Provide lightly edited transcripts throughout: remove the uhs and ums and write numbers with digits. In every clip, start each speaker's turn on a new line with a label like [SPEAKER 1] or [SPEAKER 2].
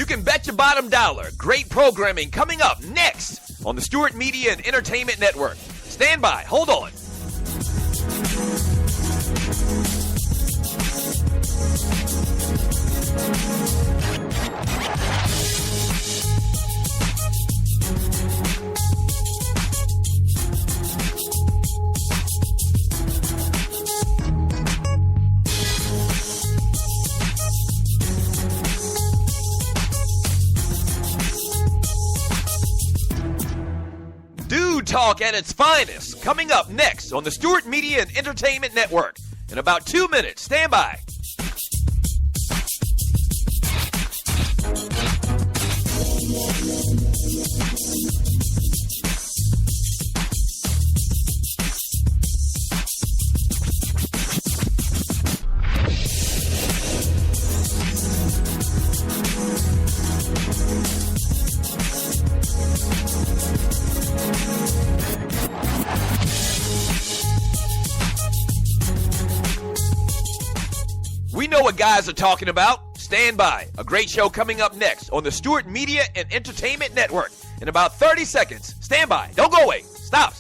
[SPEAKER 1] You can bet your bottom dollar. Great programming coming up next on the Stewart Media and Entertainment Network. Stand by. Hold on. Talk at its finest, coming up next on the Stewart Media and Entertainment Network. In about 2 minutes, stand by. We know what guys are talking about. Stand by. A great show coming up next on the Stewart Media and Entertainment Network. In about 30 seconds. Stand by. Don't go away. Stop.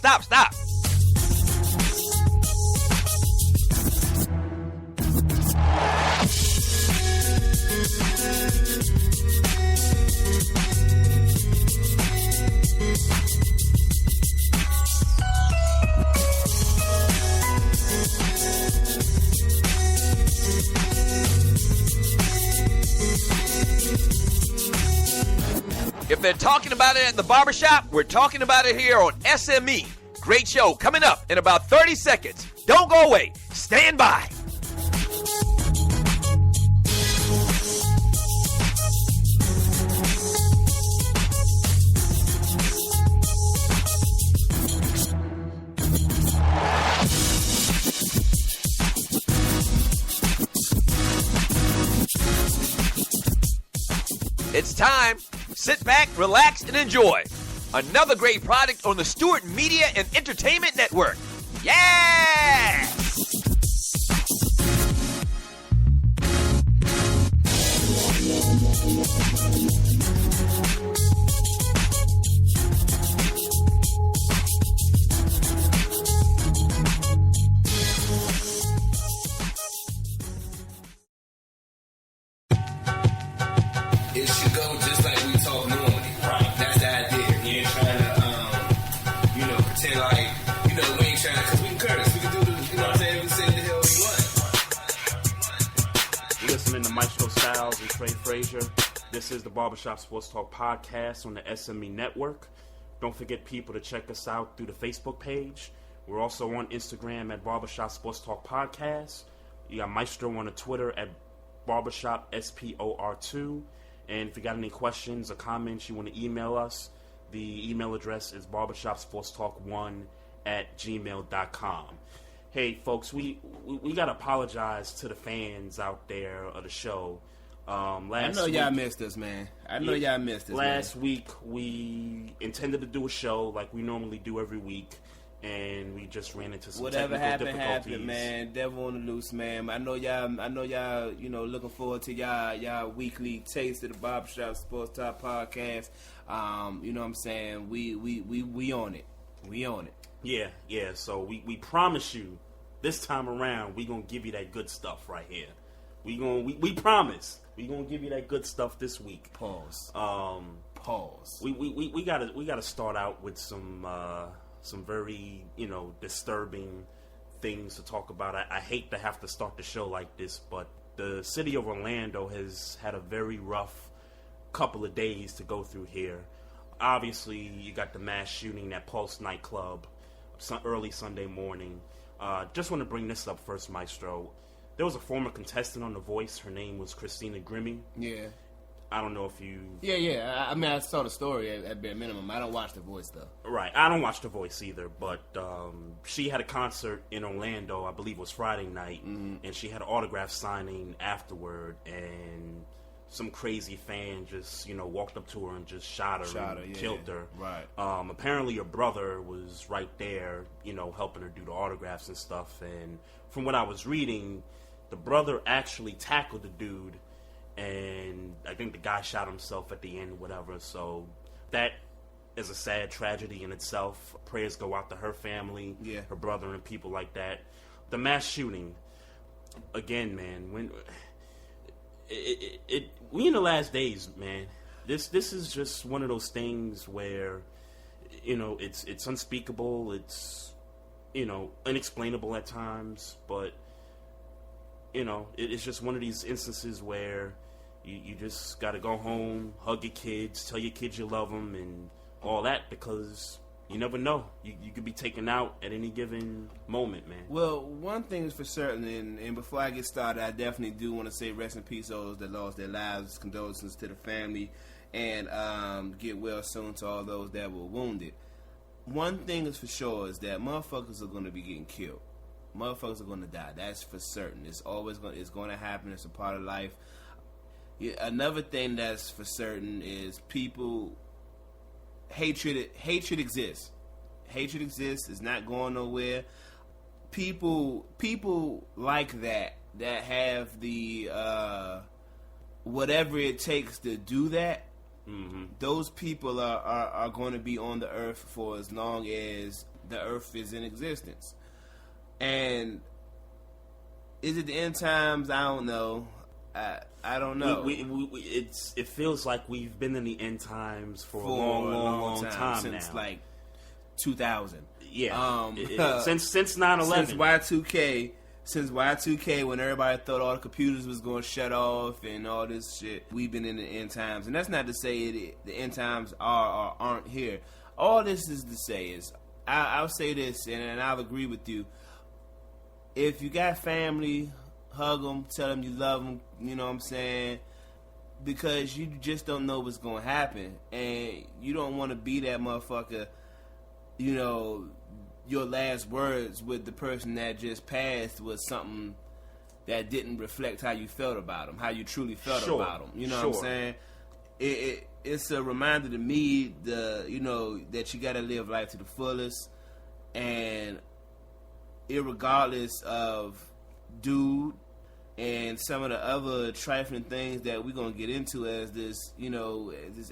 [SPEAKER 1] If they're talking about it at the barbershop, we're talking about it here on SME. Great show coming up in about 30 seconds. Don't go away. Stand by. It's time. Sit back, relax, and enjoy. Another great product on the Stewart Media and Entertainment Network. Yeah!
[SPEAKER 2] It should go just like we talk normally. Right. That's the idea. We ain't trying to, pretend like, we ain't trying to, because we can curse. We can do the, you know what I'm saying? We say the hell we want.
[SPEAKER 3] You're listening to Maestro Styles and Trey, Fraser. This is the Barbershop Sports Talk podcast on the SME Network. Don't forget, people, to check us out through the Facebook page. We're also on Instagram at Barbershop Sports Talk Podcast. You got Maestro on the Twitter at Barbershop SPOR2. And if you got any questions or comments you want to email us, the email address is barbershopsportstalk1@gmail.com. Hey, folks, we got to apologize to the fans out there of the show.
[SPEAKER 4] Y'all missed us, man.
[SPEAKER 3] Last week, we intended to do a show like we normally do every week, and we just ran into some
[SPEAKER 4] Whatever
[SPEAKER 3] technical
[SPEAKER 4] happened,
[SPEAKER 3] difficulties.
[SPEAKER 4] man. Devil on the loose, man. I know y'all, looking forward to y'all weekly taste of the Barbershop Sports Talk podcast. You know what I'm saying? We on it. We on it.
[SPEAKER 3] Yeah. So we promise you, this time around, we gonna give you that good stuff right here. We promise we gonna give you that good stuff this week.
[SPEAKER 4] Pause.
[SPEAKER 3] We gotta start out with some very, disturbing things to talk about. I hate to have to start the show like this, but the city of Orlando has had a very rough couple of days to go through here. Obviously, you got the mass shooting at Pulse nightclub early Sunday morning. Just want to bring this up first, Maestro. There was a former contestant on The Voice. Her name was Christina Grimmie.
[SPEAKER 4] Yeah.
[SPEAKER 3] I don't know if you...
[SPEAKER 4] Yeah. I mean, I saw the story at bare minimum. I don't watch The Voice, though.
[SPEAKER 3] Right. I don't watch The Voice either, but she had a concert in Orlando, I believe it was Friday night, and she had an autograph signing afterward, and some crazy fan just, walked up to her and just shot her, killed her.
[SPEAKER 4] Right.
[SPEAKER 3] Apparently her brother was right there, helping her do the autographs and stuff, and from what I was reading, the brother actually tackled the dude and I think the guy shot himself at the end, whatever. So that is a sad tragedy in itself. Prayers go out to her family, her brother, and people like that. The mass shooting, again, man. When we in the last days, man. This is just one of those things where, you know, it's unspeakable. It's, you know, unexplainable at times, but, you know, it's just one of these instances where you just got to go home, hug your kids, tell your kids you love them, and all that, because you never know. You could be taken out at any given moment, man.
[SPEAKER 4] Well, one thing is for certain, and before I get started, I definitely do want to say rest in peace to those that lost their lives, condolences to the family, and get well soon to all those that were wounded. One thing is for sure is that motherfuckers are going to be getting killed. Motherfuckers are going to die. That's for certain. It's going to happen. It's a part of life. Yeah, another thing that's for certain is hatred exists. Hatred exists. It's not going nowhere. People like that have the whatever it takes to do that. Mm-hmm. Those people are going to be on the earth for as long as the earth is in existence. And is it the end times? I don't know. I don't know.
[SPEAKER 3] It feels like we've been in the end times for a long time
[SPEAKER 4] since
[SPEAKER 3] now.
[SPEAKER 4] Like 2000.
[SPEAKER 3] Yeah. Since 9/11.
[SPEAKER 4] Since Y2K, when everybody thought all the computers was going to shut off and all this shit, we've been in the end times. And that's not to say the end times are or aren't here. All this is to say is, I'll say this, and I'll agree with you. If you got family, hug them, tell them you love them, you know what I'm saying? Because you just don't know what's going to happen. And you don't want to be that motherfucker, you know, your last words with the person that just passed was something that didn't reflect how you felt about them, how you truly felt about them. You know what I'm saying? It's a reminder to me, that you got to live life to the fullest. And irregardless of dude and some of the other trifling things that we're going to get into as this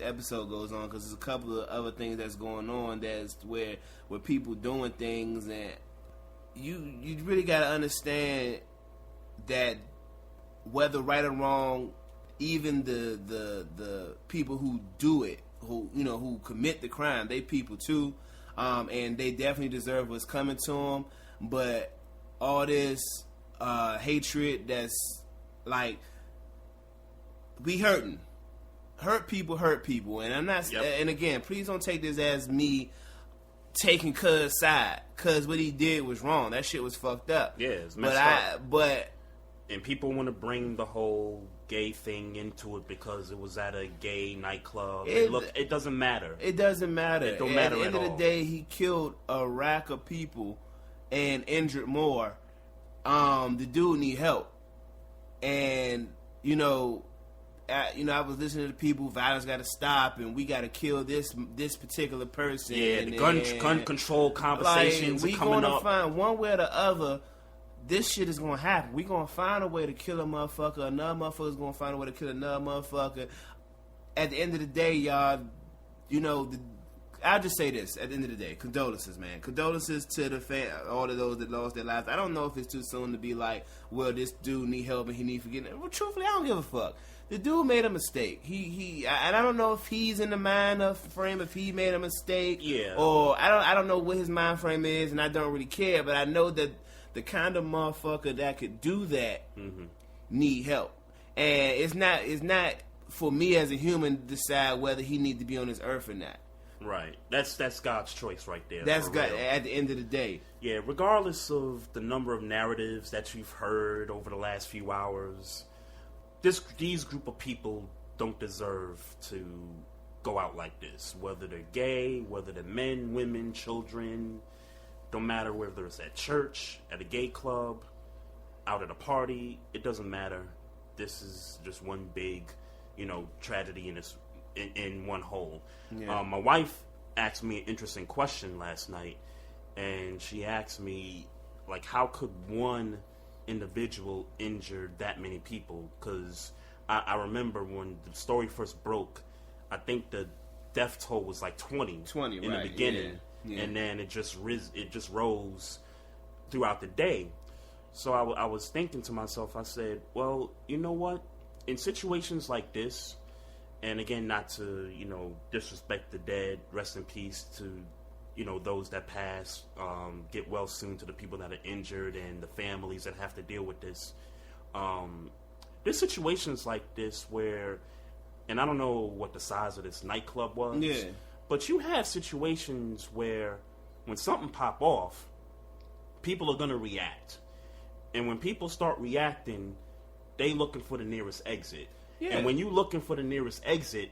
[SPEAKER 4] episode goes on, because there's a couple of other things that's going on that's where people doing things, and you really got to understand that whether right or wrong, even the people who do it, who commit the crime, they people too, and they definitely deserve what's coming to them. But all this hatred that's like, we hurt people, and I'm not. Yep. And again, please don't take this as me taking Cuz side, cuz what he did was wrong. That shit was fucked up.
[SPEAKER 3] Yeah, it's messed up. And people want to bring the whole gay thing into it because it was at a gay nightclub. It doesn't matter.
[SPEAKER 4] It doesn't matter.
[SPEAKER 3] It don't matter
[SPEAKER 4] at the end of the day, he killed a rack of people and injured more. The dude need help, and I was listening to people. Violence got to stop, and we got to kill this particular person.
[SPEAKER 3] Yeah, the gun control conversations
[SPEAKER 4] we
[SPEAKER 3] are coming
[SPEAKER 4] gonna
[SPEAKER 3] up.
[SPEAKER 4] Find one way or the other. This shit is gonna happen. We gonna find a way to kill a motherfucker. Another motherfucker's gonna find a way to kill another motherfucker. At the end of the day, y'all, I'll just say this. At the end of the day, condolences, man. Condolences to the all of those that lost their lives. I don't know if it's too soon to be like, well, this dude need help and he need forgiveness. Well, truthfully, I don't give a fuck. The dude made a mistake. And I don't know if he's in the mind of frame, if he made a mistake.
[SPEAKER 3] Yeah.
[SPEAKER 4] Or I don't know what his mind frame is, and I don't really care. But I know that the kind of motherfucker that could do that need help. And it's not for me as a human to decide whether he need to be on this earth or not.
[SPEAKER 3] Right. That's God's choice right there.
[SPEAKER 4] That's God at the end of the day.
[SPEAKER 3] Yeah, regardless of the number of narratives that you've heard over the last few hours, these group of people don't deserve to go out like this. Whether they're gay, whether they're men, women, children, don't matter whether it's at church, at a gay club, out at a party, it doesn't matter. This is just one big, tragedy in one whole. Yeah. My wife asked me an interesting question last night, and she asked me, like, how could one individual injure that many people? Because I remember when the story first broke, I think the death toll was like 20 in the beginning, and then it just rose throughout the day. So I was thinking to myself, I said, well, you know what? In situations like this, and again, not to, disrespect the dead, rest in peace to, those that pass, get well soon to the people that are injured and the families that have to deal with this. There's situations like this where, and I don't know what the size of this nightclub was, but you have situations where when something pop off, people are going to react. And when people start reacting, they looking for the nearest exit. Yeah. And when you looking for the nearest exit,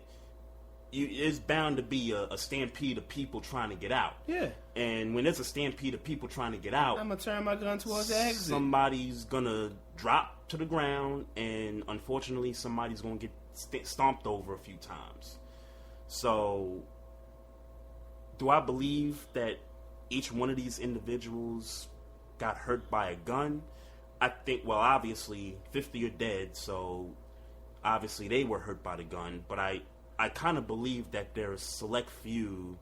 [SPEAKER 3] it's bound to be a stampede of people trying to get out. Yeah. And when there's a stampede of people trying to get out,
[SPEAKER 4] I'm going to turn my gun towards the exit.
[SPEAKER 3] Somebody's going to drop to the ground, and unfortunately, somebody's going to get stomped over a few times. So, do I believe that each one of these individuals got hurt by a gun? I think, well, obviously, 50 are dead, so obviously they were hurt by the gun, but I kind of believe that there's a select few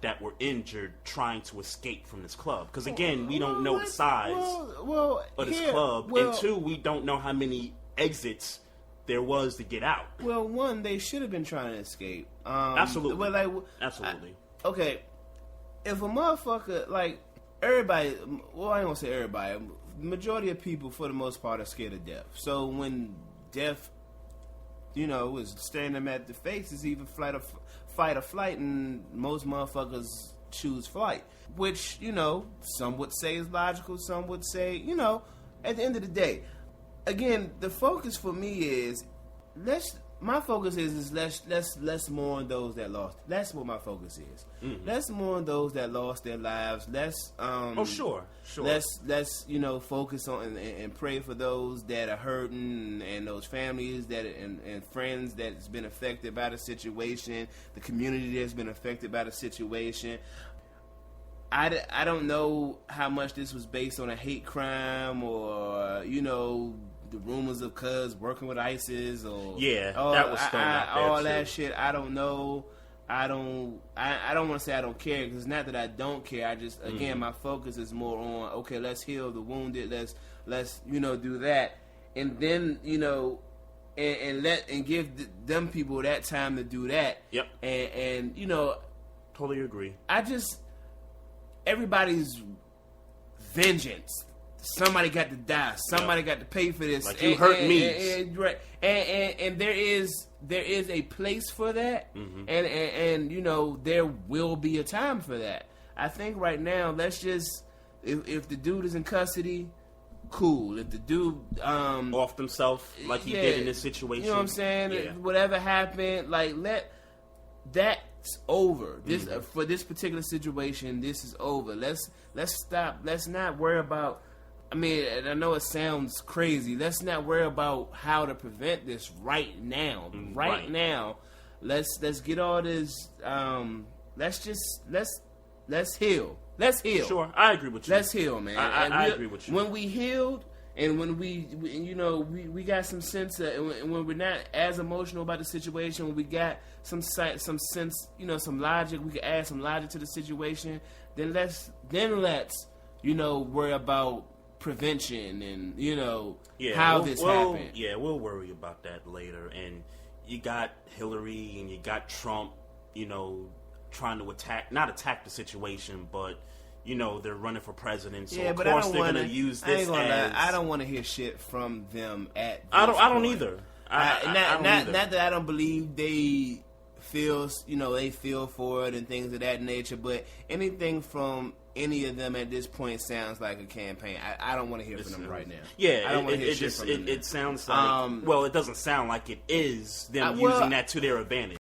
[SPEAKER 3] that were injured trying to escape from this club. Because, again, we don't know the size of this club, and two, we don't know how many exits there was to get out.
[SPEAKER 4] Well, one, they should have been trying to escape.
[SPEAKER 3] Absolutely. Absolutely.
[SPEAKER 4] Okay, if a motherfucker, like, everybody, well, I ain't gonna say everybody, the majority of people, for the most part, are scared of death. So when death, is staring them at the face, it's either fight or flight, and most motherfuckers choose flight. Which, some would say is logical, some would say, at the end of the day, again, the focus for me is, let's mourn those that lost. That's what my focus is. Mm-hmm. Let's mourn those that lost their lives. Let's
[SPEAKER 3] sure.
[SPEAKER 4] Let's focus on and pray for those that are hurting and those families and friends that's been affected by the situation, the community that's been affected by the situation. I don't know how much this was based on a hate crime or the rumors of Cuz working with ISIS or
[SPEAKER 3] that was thrown out there
[SPEAKER 4] all
[SPEAKER 3] too.
[SPEAKER 4] That shit. I don't know. I don't want to say I don't care, because it's not that I don't care. I just again my focus is more on, okay, let's heal the wounded. Let's do that, and then and give them people that time to do that.
[SPEAKER 3] Yep.
[SPEAKER 4] And
[SPEAKER 3] totally agree.
[SPEAKER 4] Everybody's vengeance. Somebody got to die. Somebody got to pay for this.
[SPEAKER 3] Like, you hurt me.
[SPEAKER 4] And there is a place for that, and there will be a time for that. I think right now, let's just, if the dude is in custody, cool. If the dude
[SPEAKER 3] off himself like he did in this situation,
[SPEAKER 4] you know what I'm saying? Yeah. Whatever happened, that's over. This for this particular situation, this is over. Let's stop. Let's not worry about. I mean, I know it sounds crazy. Let's not worry about how to prevent this right now. Right now, let's get all this. Let's heal. Let's heal.
[SPEAKER 3] Sure, I agree with you.
[SPEAKER 4] Let's heal, man.
[SPEAKER 3] I agree with you.
[SPEAKER 4] When we healed, and when we got some sense, and when we're not as emotional about the situation, when we got some sense, some logic, we can add some logic to the situation. Then let's worry about prevention and how this happened.
[SPEAKER 3] Yeah, we'll worry about that later. And you got Hillary and you got Trump, trying to not attack the situation, but they're running for president, so of course they're gonna use this.
[SPEAKER 4] I don't want to hear shit from them at this
[SPEAKER 3] I don't
[SPEAKER 4] point.
[SPEAKER 3] either.
[SPEAKER 4] Not that I don't believe they feel for it and things of that nature, but anything from any of them at this point sounds like a campaign. I don't want to hear from them right now.
[SPEAKER 3] Yeah,
[SPEAKER 4] I don't want to hear shit from them.
[SPEAKER 3] It sounds like, it doesn't sound like it is them using that to their advantage.